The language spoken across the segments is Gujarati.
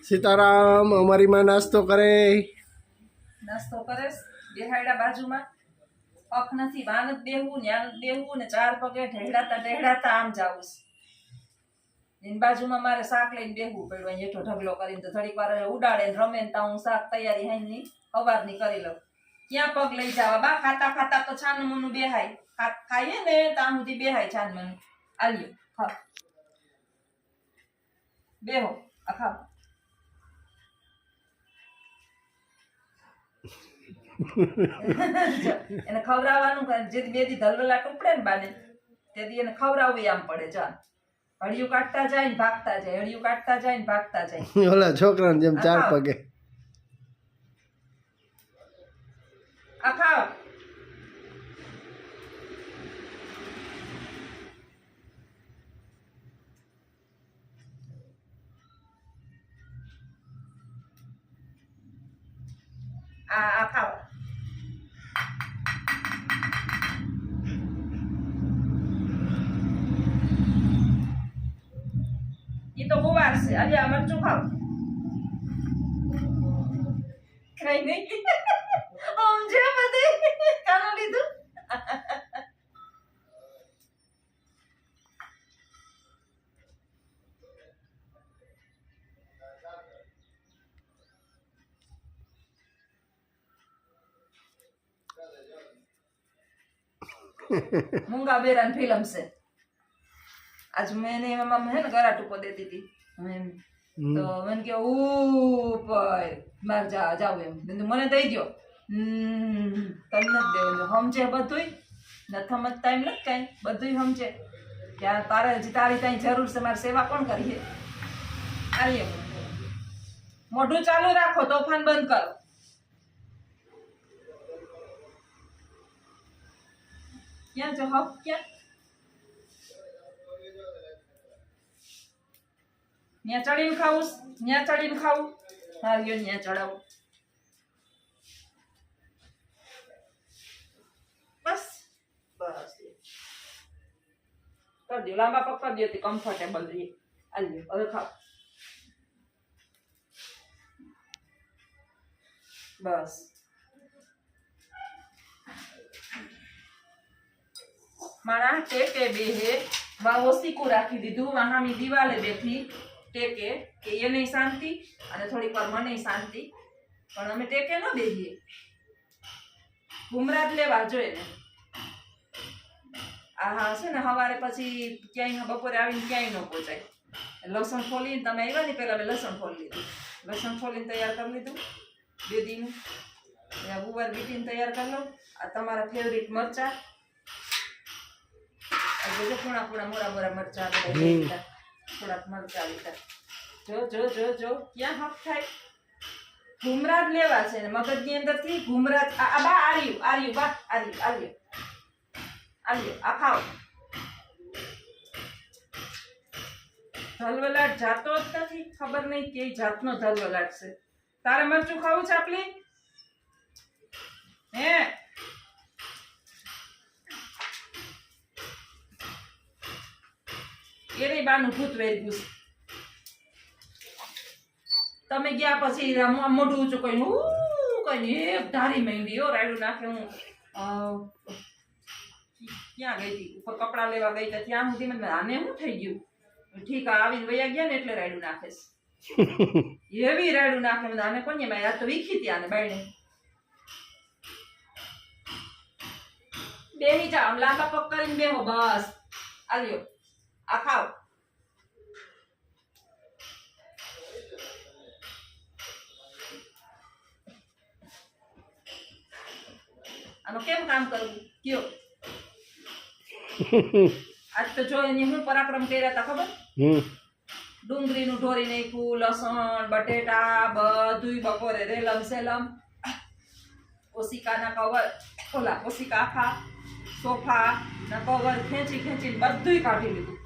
सीताराम अमारी माँ नास्तो करे बेहाड़ा बाजू में पग नहीं बान बेहू बेहू ने चार पगे ढेड़ाता आम जाऊस बाजू में मारे शाक लईने बेहू पड़ो हेठो ढगलो करीने तो थोड़ी वार उडाड़े रमे ने हूँ शाक तैयारी हाईनी हवारनी करी लो क्या पग लई जावा बा खाता खाता तो छान मनु बेहाय खाइए ने ता हुदी बेहाय छान मनु आलियो खा बेहो आ खाओ એને ખવરાવાનું જે બે દી ધલવલા ટુકડે ને બાને તે દી એને ખવરાવવી આમ પડે જા હળિયું કાઢતા જાય ને ભાગતા જાય હળિયું કાઢતા જાય ને ભાગતા જાય ઓલા છોકરાને જેમ ચાર પગે આ ખાઓ આ ખાઓ ये तो गुवार से अभी मरचू खाओ कहीं नहीं हम जे बदे कानो लीधु मूंगा बेरन फिल्म से आज मैंने मम्मा है ना गरा टुको देती थी तो मैंने कहा ऊपर मार जाओ एम मैंने दई दियो तमने दे हमचे बधुई नथमत टाइम लग कई बधुई हमचे क्या तारे तारी कई जरूर से मारी सेवा कोण करी है आलिए मोढू चालू राखो तोफान बंद करो क्या जो हक क्या न्या चढ़ीने खाऊं हारियो न्या चढ़ाओ बस बस कर दियो लांबा पग कर दियो कम्फर्टेबल रही आलियो હવે ખાઓ बस मारा टेके बेहे वाओ सीकू राखी दीधु वहामी दीवाले बैठी टेके के ये नहीं शांति અને થોડી વાર મને શાંતિ પણ અમે ટેકે ન બેહીએ ઘુમરાજ લેવા જોઈએ ને આહા છે ને સવારે પછી ક્યાંય બપોરે આવીને ક્યાંય ન પહોંચાય લસણ ફોલીને તમે આવ્યા ને પહેલા મેં લસણ ફોલી લીધું લસણ ફોલીને તૈયાર કરી લીધું બેદીનું ગુવાર બીટીને તૈયાર કરી લઉં આ તમારા ફેવરિટ મરચા जो पूरा पूरा मोरा मोरा मरचा थोड़ा मरचा लीधा जो जो जो जो क्या हक थाय घुमराज लेवा छे ने मगज ની અંદર થી ઘુમરાજ આ બા આર્યું બા આર્યું આ ખાઓ ધલવલાટ જાતો જ નથી ખબર નહીં કે જાતનો ધલવલાટ છે તારે મરચું ખાવું છે આપલી હે ये नहीं बानु भूत वेरी गुस तमे गया પછી મોઢું ઊંચું કઈ કઈ એક ધારી માંડી હો રાયડું નાખે હું ક્યાં ગઈ હતી ઉપર કપડા લેવા ગઈ તો ત્યાં સુધી મને આને શું થઈ ગયું ઠીક આવીને વયા ગયા ને એટલે રાયડું નાખે એવી રાયડું નાખે મને આને કોને મેં આ તો વીખી હતી આને બાયણે બેહી જાઓ લાંબા પગ કરીને બેહો બસ આલ્યો आ खाओ आनो केम काम करूं क्यों आज तो जो एनी हूँ पराक्रम कर्या ता खबर डूंगरी नु ढोरी नाख्યું लसण बटेटा बधुंय बपोरे रेलम सेलम ओसिका ना कवर ओला ओसिका आखा सोफा ना कवर खेंची खेंची बधुंय काढी लीधुं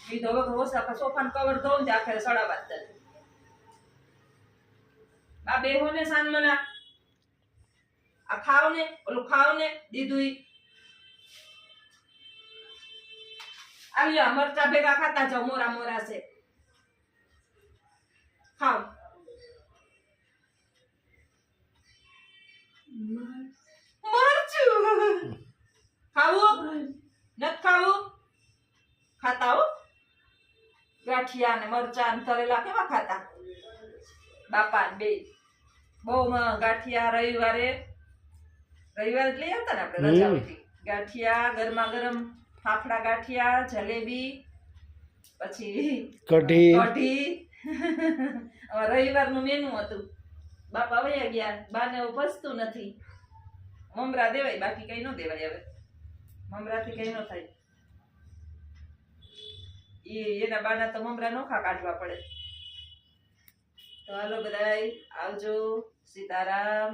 ये तो હવે ઓસા સોફાન કવર ધોઉં ને આખરે સડાવા જ આ બેહોને સાન મના આ ખાવ ને ઓલું ખાવ ને દીધું આલિયા મરચા ભેગા ખાતા જાવ મોરા મોરા છે ખાવ મરચું ખાવું નથી ખાવું ખાતા હો ગાંઠિયા ને મરચા ને તરેલા કેવા ખાતા બાપા ને બે બહુ ગાંઠિયા રવિવારે જ લઈ આવતા ને આપણે રજા હોતી ગાંઠિયા ગરમા ગરમ ફાફડા ગાંઠિયા જલેબી પછી કઢી રવિવારનું મેનુ હતું બાપા વયા ગયા બાને પચતું નથી મમરા દેવાય બાકી કઈ ન દેવાય હવે મમરાથી કઈ ન થાય એના બાના તો મમરા નોખા કાઢવા પડે તો હાલો બધાય આવજો સીતારામ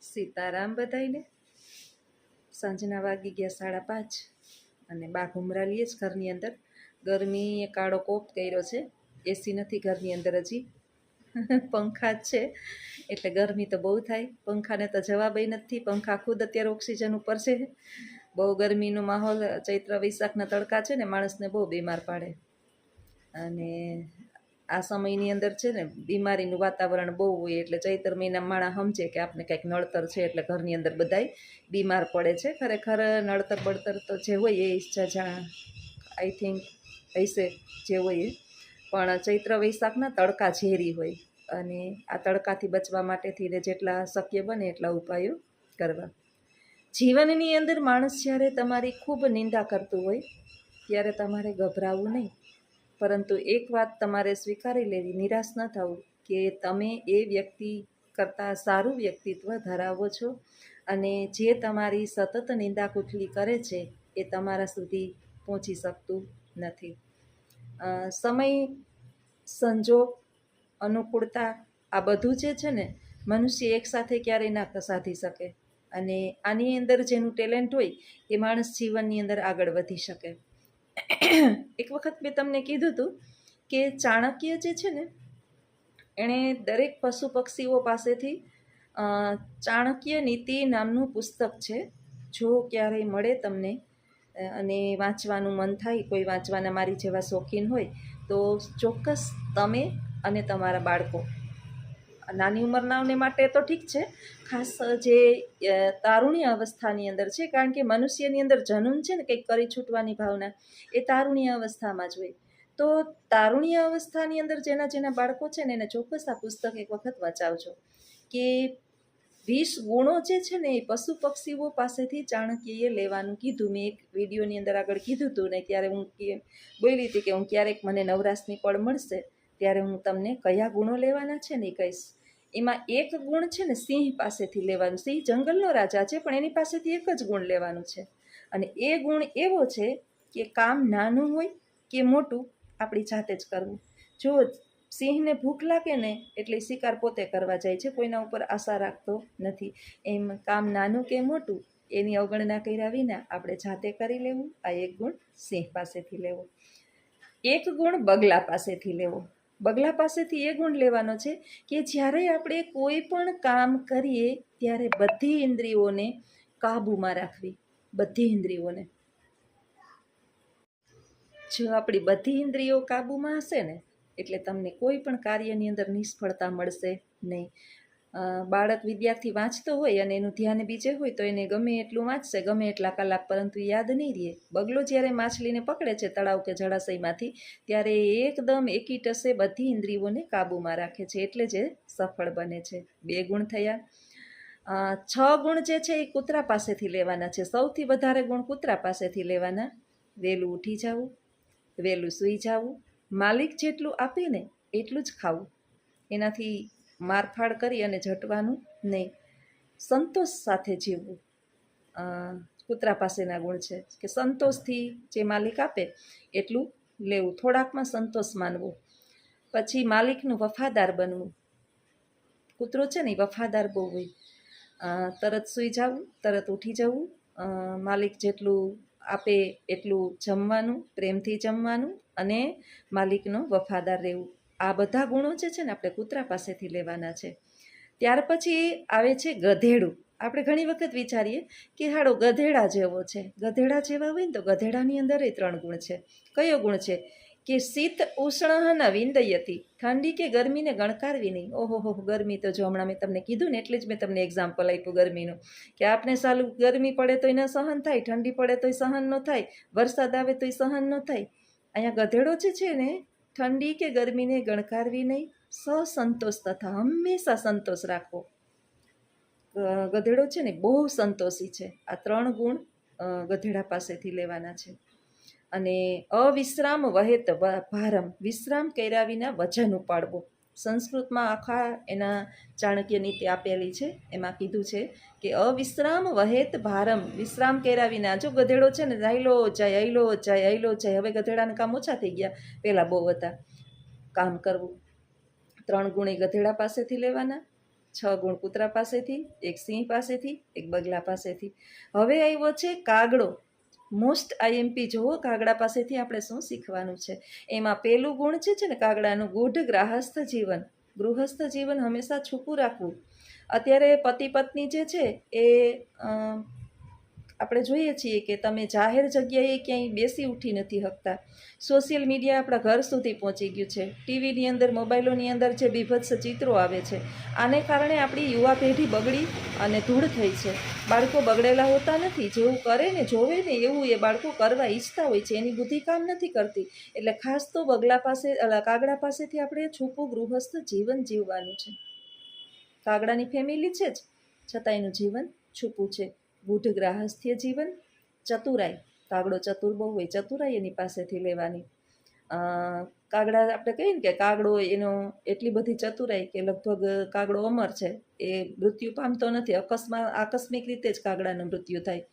સીતારામ બધાયને સાંજના વાગી ગયા 5:30 અને બા ઘુમરા લીએ જ ઘરની અંદર ગરમી કાળો કોપ કર્યો છે એસી નથી ઘરની અંદર હજી પંખા જ છે એટલે ગરમી તો બહુ થાય પંખાને તો જવાબય નથી પંખા ખુદ અત્યારે ઓક્સિજન ઉપર છે બહુ ગરમીનો માહોલ ચૈત્ર વૈશાખના તડકા છે ને માણસને બહુ બીમાર પાડે અને આ સમયની અંદર છે ને બીમારીનું વાતાવરણ બહુ હોય એટલે ચૈત્ર મહિના માણસ સમજે કે આપણે કંઈક નડતર છે એટલે ઘરની અંદર બધાય બીમાર પડે છે ખરેખર નડતર બળતર તો જે હોય એ જજા આઈ થિંક હશે જે હોય એ પણ ચૈત્ર વૈશાખના તડકા ઝેરી હોય અને આ તડકાથી બચવા માટે થઈને જેટલા શક્ય બને એટલા ઉપાયો કરવા જીવનની અંદર માણસ જ્યારે તમારી ખૂબ નિંદા કરતું હોય ત્યારે તમારે ગભરાવું નહીં પરંતુ એક વાત તમારે સ્વીકારી લેવી નિરાશ ન થવું કે તમે એ વ્યક્તિ કરતાં સારું વ્યક્તિત્વ ધરાવો છો અને જે તમારી સતત નિંદા કુથલી કરે છે એ તમારા સુધી પહોંચી શકતું નથી સમય સંજોગ અનુકૂળતા આ બધું જે છે ને મનુષ્ય એકસાથે ક્યારેય ના સાધી શકે અને આની અંદર જેનું ટેલેન્ટ હોય એ માણસ જીવનની અંદર આગળ વધી શકે એક વખત મેં તમને કીધું હતું કે ચાણક્ય જે છે ને એણે દરેક પશુ પક્ષીઓ પાસેથી ચાણક્ય નીતિ નામનું પુસ્તક છે જો ક્યારેય મળે તમને અને વાંચવાનું મન થાય કોઈ વાંચવાના મારી જેવા શોખીન હોય તો ચોક્કસ તમે અને તમારા બાળકો નાની ઉંમરનાઓને માટે તો ઠીક છે ખાસ જે તારુણ્ય અવસ્થાની અંદર છે કારણ કે મનુષ્યની અંદર જનૂન છે ને કંઈક કરી છૂટવાની ભાવના એ તારુણ્ય અવસ્થામાં જ હોય તો તારુણ્ય અવસ્થાની અંદર જેના બાળકો છે ને એને ચોક્કસ આ પુસ્તક એક વખત વંચાવજો કે 20 ગુણો જે છે ને એ પશુ પક્ષીઓ પાસેથી ચાણક્યએ લેવાનું કીધું મેં એક વિડીયોની અંદર આગળ કીધું હતું ને ત્યારે હું બોલી હતી કે હું ક્યારેક મને નવરાશની પળ મળશે ત્યારે હું તમને કયા ગુણો લેવાના છે ને એ કહીશ એમાં એક ગુણ છે ને સિંહ પાસેથી લેવાનું સિંહ જંગલનો રાજા છે પણ એની પાસેથી એક જ ગુણ લેવાનું છે અને એ ગુણ એવો છે કે કામ નાનું હોય કે મોટું આપણી જાતે જ કરવું જો સિંહને ભૂખ લાગે ને એટલે શિકાર પોતે કરવા જાય છે કોઈના ઉપર આશા રાખતો નથી એમ કામ નાનું કે મોટું એની અવગણના કર્યા વિના આપણે જાતે કરી લેવું આ એક ગુણ સિંહ પાસેથી લેવો એક ગુણ બગલા પાસેથી લેવો બગલા પાસેથી એ ગુણ લેવાનો છે કે જ્યારે આપણે કોઈ પણ કામ કરીએ ત્યારે બધી ઇન્દ્રિયોને કાબૂમાં રાખવી બધી ઇન્દ્રિયોને જો આપણી બધી ઇન્દ્રિયો કાબૂમાં હશે ને એટલે તમને કોઈ પણ કાર્યની અંદર નિષ્ફળતા મળશે નહીં બાળક વિદ્યાર્થી વાંચતો હોય અને એનું ધ્યાન બીજે હોય તો એને ગમે એટલું વાંચશે ગમે એટલા કલાક પરંતુ યાદ નહીં રહે બગલો જ્યારે માછલીને પકડે છે તળાવ કે જળાશયમાંથી ત્યારે એકદમ એકી ટસે બધી ઇન્દ્રિયોને કાબૂમાં રાખે છે એટલે જ સફળ બને છે 2 ગુણ થયા 6 ગુણ જે છે એ કૂતરા પાસેથી લેવાના છે સૌથી વધારે ગુણ કૂતરા પાસેથી લેવાના વહેલું ઉઠી જવું વહેલું સૂઈ જવું માલિક જેટલું આપે ને એટલું જ ખાવું એનાથી મારફાડ કરી અને ઝટવાનું નહીં સંતોષ સાથે જીવવું કૂતરા પાસેના ગુણ છે કે સંતોષથી જે માલિક આપે એટલું લેવું થોડાકમાં સંતોષ માનવો પછી માલિકનું વફાદાર બનવું કૂતરો છે ને એ વફાદાર બહુ હોય તરત સૂઈ જવું તરત ઉઠી જવું માલિક જેટલું આપે એટલું જમવાનું પ્રેમથી જમવાનું અને માલિકનો વફાદાર રહેવું આ બધા ગુણો જે છે ને આપણે કૂતરા પાસેથી લેવાના છે ત્યાર પછી આવે છે ગધેડું આપણે ઘણી વખત વિચારીએ કે હાડો ગધેડા જેવો છે ગધેડા જેવા હોય ને તો ગધેડાની અંદર એ 3 ગુણ છે કયો ગુણ છે કે શીત ઉષ્ણ ન વિંદયતી, ઠંડી કે ગરમીને ગણકારવી નહીં. ઓહો ગરમી તો જો હમણાં મેં તમને કીધું ને એટલે જ મેં તમને એક્ઝામ્પલ આપ્યું ગરમીનું, કે આપણે સાલું ગરમી પડે તોય ન સહન થાય, ઠંડી પડે તોય સહન ન થાય, વરસાદ આવે તોય સહન ન થાય. અહીંયા ગધેડો જે છે ને, ઠંડી કે ગરમીને ગણકારવી નહીં, સસંતોષ તથા હંમેશા સંતોષ રાખવો. ગધેડો છે ને બહુ સંતોષી છે. આ 3 ગુણ ગધેડા પાસેથી લેવાના છે. અને અવિશ્રામ વહેત ભારમ, વિશ્રામ કર્યા વિના વજન ઉપાડવો. સંસ્કૃતમાં આખા એના ચાણક્ય નીતિ આપેલી છે, એમાં કીધું છે કે અવિશ્રામ વહેત ભારમ, વિશ્રામ કર્યા વિના. જો ગધેડો છે ને હૈલો જાય હૈલો જાય હૈલો જાય. હવે ગધેડાને કામ ઓછા થઈ ગયા, પહેલાં બહુ હતા કામ કરવું. 3 ગુણ એ ગધેડા પાસેથી લેવાના, 6 ગુણ કૂતરા પાસેથી, 1 સિંહ પાસેથી, 1 બગલા પાસેથી. હવે આવ્યો છે કાગડો. મોસ્ટ આઈએમપી જુઓ, કાગડા પાસેથી આપણે શું શીખવાનું છે. એમાં પહેલું ગુણ છે ને કાગડાનું, ગૂઢ ગ્રાહસ્થ જીવન. ગૃહસ્થ જીવન હંમેશા છૂપું રાખવું. અત્યારે પતિ પત્ની જે છે એ આપણે જોઈએ છીએ કે તમે જાહેર જગ્યાએ ક્યાંય બેસી ઉઠી નથી શકતા. સોશિયલ મીડિયા આપણા ઘર સુધી પહોંચી ગયું છે. ટીવીની અંદર, મોબાઈલોની અંદર જે બીભત્સ ચિત્રો આવે છે, આને કારણે આપણી યુવા પેઢી બગડી અને ધૂળ થઈ છે. બાળકો બગડેલા હોતા નથી, જેવું કરે ને જોવે ને એવું એ બાળકો કરવા ઈચ્છતા હોય છે. એની બુદ્ધિ કામ નથી કરતી. એટલે ખાસ તો કાગડા પાસેથી આપણે છૂપું ગૃહસ્થ જીવન જીવવાનું છે. કાગડાની ફેમિલી છે જ, છતાં એનું જીવન છૂપું છે. ગૂઢ ગ્રાહસ્થ્ય જીવન, ચતુરાઈ. કાગડો ચતુર બહુ હોય, ચતુરાઈ એની પાસેથી લેવાની. કાગડા આપણે કહીએ ને કે કાગડો એનો એટલી બધી ચતુરાઈ કે લગભગ કાગડો અમર છે, એ મૃત્યુ પામતો નથી. આકસ્મિક રીતે જ કાગડાનું મૃત્યુ થાય.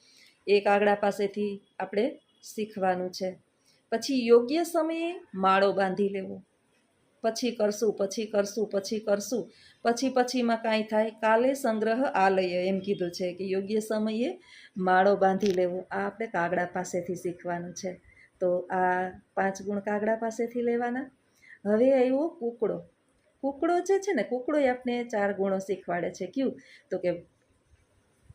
એ કાગડા પાસેથી આપણે શીખવાનું છે. પછી યોગ્ય સમયે માળો બાંધી લેવો. પછી કરશું પછીમાં કાંઈ થાય, કાલે સંગ્રહ આલય, એમ કીધું છે કે યોગ્ય સમયે માળો બાંધી લેવો. આ આપણે કાગડા પાસેથી શીખવાનું છે. તો આ 5 ગુણ કાગડા પાસેથી લેવાના. હવે આવ્યો કૂકડો. કૂકડો જે છે ને, કૂકડો આપણે 4 ગુણો શીખવાડે છે. કયું? તો કે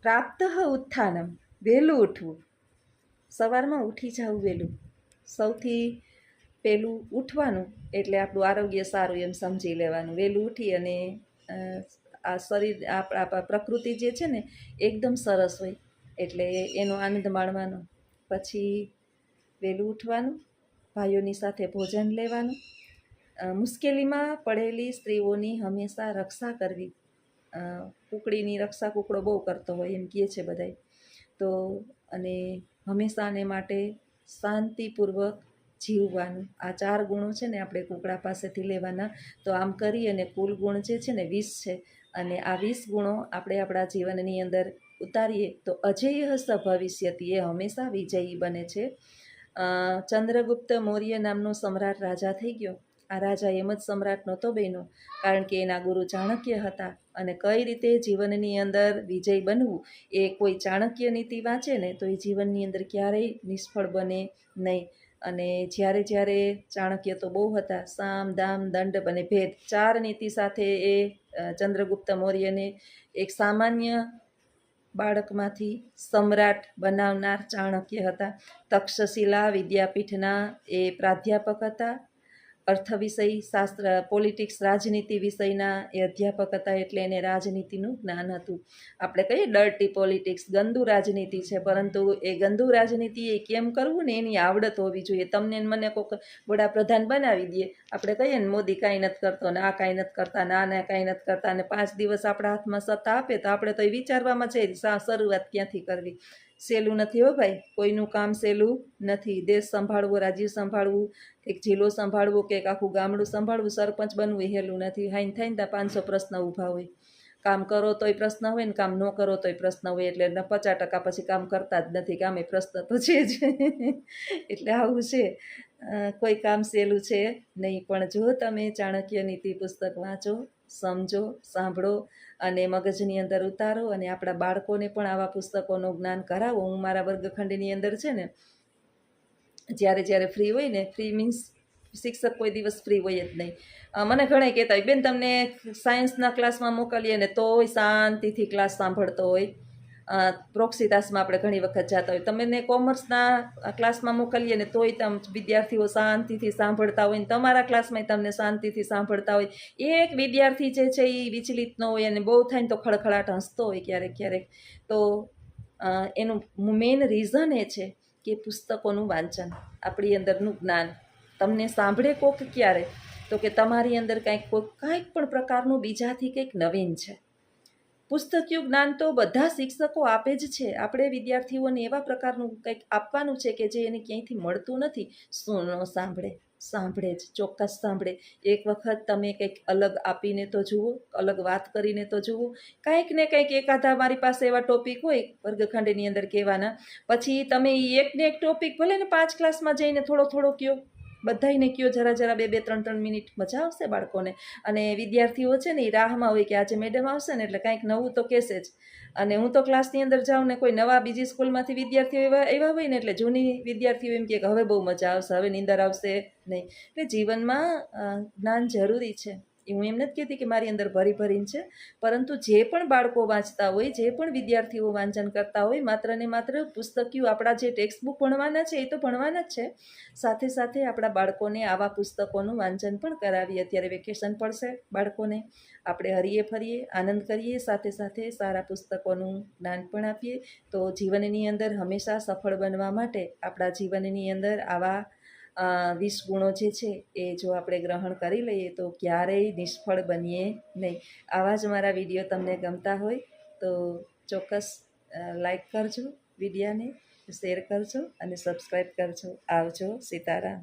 પ્રાપ્ત ઉત્થાનમ, વહેલું ઉઠવું. સવારમાં ઉઠી જવું વહેલું. સૌથી પહેલું ઉઠવાનું એટલે આપણું આરોગ્ય સારું એમ સમજી લેવાનું. વહેલું ઉઠી અને આ શરીર, આપણા પ્રકૃતિ જે છે ને એકદમ સરસ હોય એટલે એનો આનંદ માણવાનો. પછી વહેલું ઉઠવાનું, ભાઈઓની સાથે ભોજન લેવાનું, મુશ્કેલીમાં પડેલી સ્ત્રીઓની હંમેશા રક્ષા કરવી. કુકડીની રક્ષા કૂકડો બહુ કરતો હોય એમ કહે છે બધાય. તો અને હંમેશાને માટે શાંતિપૂર્વક જીવવાનું. આ 4 ગુણો છે ને આપણે કૂકડા પાસેથી લેવાના. તો આમ કરી અને કુલ ગુણ જે છે ને 20 છે. અને આ 20 ગુણો આપણે આપણા જીવનની અંદર ઉતારીએ તો અજેય સ ભવિષ્યતિ, એ હંમેશા વિજયી બને છે. ચંદ્રગુપ્ત મૌર્ય નામનો સમ્રાટ રાજા થઈ ગયો. આ રાજા એમ જ સમ્રાટ નહોતો બન્યો, કારણ કે એના ગુરુ ચાણક્ય હતા. અને કઈ રીતે જીવનની અંદર વિજય બનવું, એ કોઈ ચાણક્ય નીતિ વાંચે ને તો એ જીવનની અંદર ક્યારેય નિષ્ફળ બને નહીં. અને જ્યારે ચાણક્ય તો બહુ હતા, સામ દામ દંડ અને ભેદ 4 નીતિ સાથે એ ચંદ્રગુપ્ત મૌર્યને એક સામાન્ય બાળકમાંથી સમ્રાટ બનાવનાર ચાણક્ય હતા. તક્ષશિલા વિદ્યાપીઠના એ પ્રાધ્યાપક હતા. અર્થ વિષય શાસ્ત્ર, પોલિટિક્સ, રાજનીતિ વિષયના એ અધ્યાપક હતા. એટલે એને રાજનીતિનું જ્ઞાન હતું. આપણે કહીએ ડર્ટી પોલિટિક્સ, ગંદુ રાજનીતિ છે, પરંતુ એ ગંદુ રાજનીતિ એ કેમ કરવું ને એની આવડત હોવી જોઈએ. તમને મને કોઈક વડાપ્રધાન બનાવી દે, આપણે કહીએ ને મોદી કાંઈ નથી કરતો ને આ કાંઈ નથી કરતા ને આને કાંઈ નથી કરતા, ને 5 દિવસ આપણા હાથમાં સત્તા આપે તો આપણે તો એ વિચારવામાં છે શરૂઆત ક્યાંથી કરવી. સહેલું નથી હો ભાઈ, કોઈનું કામ સહેલું નથી. દેશ સંભાળવો, રાજ્ય સંભાળવું, એક જિલ્લો સંભાળવો કે એક આખું ગામડું સંભાળવું, સરપંચ બનવું એ સહેલું નથી. હાઈને થાય ને ત્યાં 500 પ્રશ્ન ઊભા હોય. કામ કરો તોય પ્રશ્ન હોય ને કામ ન કરો તોય પ્રશ્ન હોય. એટલે 50% પછી કામ કરતા જ નથી, કામે પ્રશ્ન તો છે જ. એટલે આવું છે, કોઈ કામ સહેલું છે નહીં. પણ જો તમે ચાણક્ય નીતિ પુસ્તક વાંચો, સમજો, સાંભળો અને મગજની અંદર ઉતારો, અને આપણા બાળકોને પણ આવા પુસ્તકોનું જ્ઞાન કરાવો. હું મારા વર્ગખંડની અંદર છે ને, જ્યારે ફ્રી હોય ને, ફ્રી મીન્સ શિક્ષક કોઈ દિવસ ફ્રી હોય જ નહીં. મને ઘણા કહેતા હોય, બેન તમને સાયન્સના ક્લાસમાં મોકલીએ ને તોય શાંતિથી ક્લાસ સાંભળતો હોય, પ્રોક્ષિતાસમાં આપણે ઘણી વખત જતા હોય. તમને કોમર્સના ક્લાસમાં મોકલીએ ને તોય વિદ્યાર્થીઓ શાંતિથી સાંભળતા હોય ને તમારા ક્લાસમાં તમને શાંતિથી સાંભળતા હોય. એક વિદ્યાર્થી જે છે એ વિચલિત ન હોય અને બહુ થાય ને તો ખળખળાટ હસતો હોય ક્યારેક ક્યારેક. તો એનું મેઇન રીઝન એ છે કે પુસ્તકોનું વાંચન, આપણી અંદરનું જ્ઞાન. તમને સાંભળે કોક ક્યારે તો કે તમારી અંદર કાંઈક પણ પ્રકારનું બીજાથી કંઈક નવીન છે. પુસ્તકીય જ્ઞાન તો બધા શિક્ષકો આપે જ છે. આપણે વિદ્યાર્થીઓને એવા પ્રકારનું કંઈક આપવાનું છે કે જે એને ક્યાંયથી મળતું નથી. શું ન સાંભળે? સાંભળે જ, ચોક્કસ સાંભળે. એક વખત તમે કંઈક અલગ આપીને તો જુઓ, અલગ વાત કરીને તો જુઓ. કંઈક ને કંઈક એકાદા મારી પાસે એવા ટોપિક હોય વર્ગખંડની અંદર કહેવાના, પછી તમે એકને એક ટોપિક ભલે ને 5 ક્લાસમાં જઈને થોડો થોડો કયો, બધાને કયો, જરા જરા 2-3 મિનિટ, મજા આવશે બાળકોને. અને વિદ્યાર્થીઓ છે ને એ રાહમાં હોય કે આજે મેડમ આવશે ને એટલે કાંઈક નવું તો કહેશે જ. અને હું તો ક્લાસની અંદર જાઉં ને કોઈ નવા બીજી સ્કૂલમાંથી વિદ્યાર્થીઓ એવા હોય ને એટલે જૂની વિદ્યાર્થીઓ એમ કહે કે હવે બહુ મજા આવશે, હવે નીંદર આવશે નહીં. એટલે જીવનમાં જ્ઞાન જરૂરી છે. હું એમ નથી કહેતી કે મારી અંદર ભરીને છે, પરંતુ જે પણ બાળકો વાંચતા હોય, જે પણ વિદ્યાર્થીઓ વાંચન કરતા હોય, માત્ર ને માત્ર પુસ્તકીય આપણા જે ટેક્સ્ટ બુક ભણવાના છે એ તો ભણવાના જ છે, સાથે સાથે આપણા બાળકોને આવા પુસ્તકોનું વાંચન પણ કરાવીએ. અત્યારે વેકેશન પડશે બાળકોને, આપણે હરીએ ફરીએ, આનંદ કરીએ, સાથે સાથે સારા પુસ્તકોનું જ્ઞાન પણ આપીએ. તો જીવનની અંદર હંમેશા સફળ બનવા માટે આપણા જીવનની અંદર આવા 20 ગુણો જે છે એ જો આપણે ગ્રહણ કરી લઈએ તો ક્યારેય નિષ્ફળ બનીએ નહીં. આવા જ મારા વિડીયો તમને ગમતા હોય તો ચોક્કસ લાઈક કરજો, વિડીયાને શેર કરજો અને સબસ્ક્રાઈબ કરજો. આવજો. સીતારામ.